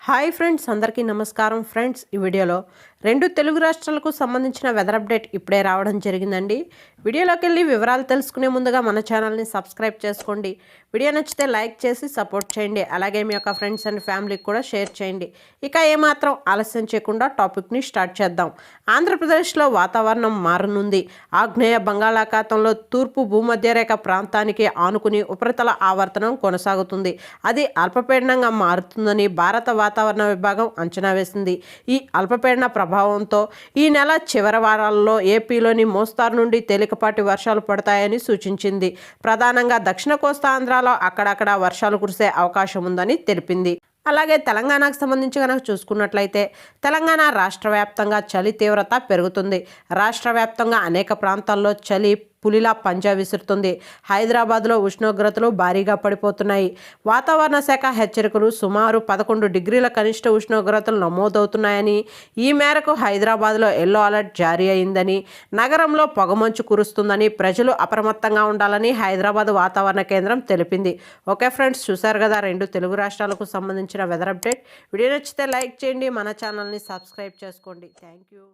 Hi friends, అందరికీ నమస్కారం. Friends, ఈ వీడియోలో రెండు తెలుగు రాష్ట్రాలకు సంబంధించిన వెదర్ అప్డేట్ ఇప్పుడే రావడం జరిగిందండి. వీడియోలోకి వెళ్ళి వివరాలు తెలుసుకునే ముందుగా మన ఛానల్ని సబ్స్క్రైబ్ చేసుకోండి. వీడియో నచ్చితే లైక్ చేసి సపోర్ట్ చేయండి. అలాగే మీ యొక్క ఫ్రెండ్స్ అండ్ ఫ్యామిలీకి కూడా షేర్ చేయండి. ఇక ఏమాత్రం ఆలస్యం చేయకుండా టాపిక్ని స్టార్ట్ చేద్దాం. ఆంధ్రప్రదేశ్లో వాతావరణం మారనుంది. ఆగ్నేయ బంగాళాఖాతంలో తూర్పు భూమధ్యరేఖ ప్రాంతానికి ఆనుకుని ఉపరితల ఆవర్తనం కొనసాగుతుంది. అది అల్పపీడనంగా మారుతుందని భారత వాతావరణ విభాగం అంచనా వేసింది. ఈ అల్పపీడన ప్రభావంతో ఈ నెల చివరి వారాల్లో ఏపీలోని మోస్తారు నుండి తేలికపాటి వర్షాలు పడతాయని సూచించింది. ప్రధానంగా దక్షిణ కోస్తా ఆంధ్రాలో అక్కడక్కడ వర్షాలు కురిసే అవకాశం ఉందని తెలిపింది. అలాగే తెలంగాణకు సంబంధించి కనుక చూసుకున్నట్లయితే తెలంగాణ రాష్ట్ర వ్యాప్తంగా చలి తీవ్రత పెరుగుతుంది. రాష్ట్ర వ్యాప్తంగా అనేక ప్రాంతాల్లో చలి పులిలా పంజా విసురుతుంది. హైదరాబాద్లో ఉష్ణోగ్రతలు భారీగా పడిపోతున్నాయి. వాతావరణ శాఖ హెచ్చరికలు సుమారు 11 డిగ్రీల కనిష్ట ఉష్ణోగ్రతలు నమోదవుతున్నాయని, ఈ మేరకు హైదరాబాద్లో ఎల్లో అలర్ట్ జారీ అయిందని, నగరంలో పొగమంచు కురుస్తుందని, ప్రజలు అప్రమత్తంగా ఉండాలని హైదరాబాద్ వాతావరణ కేంద్రం తెలిపింది. ఓకే ఫ్రెండ్స్, చూశారు కదా రెండు తెలుగు రాష్ట్రాలకు సంబంధించిన వెదర్ అప్డేట్. వీడియో నచ్చితే లైక్ చేయండి, మన ఛానల్ని సబ్స్క్రైబ్ చేసుకోండి. Thank you.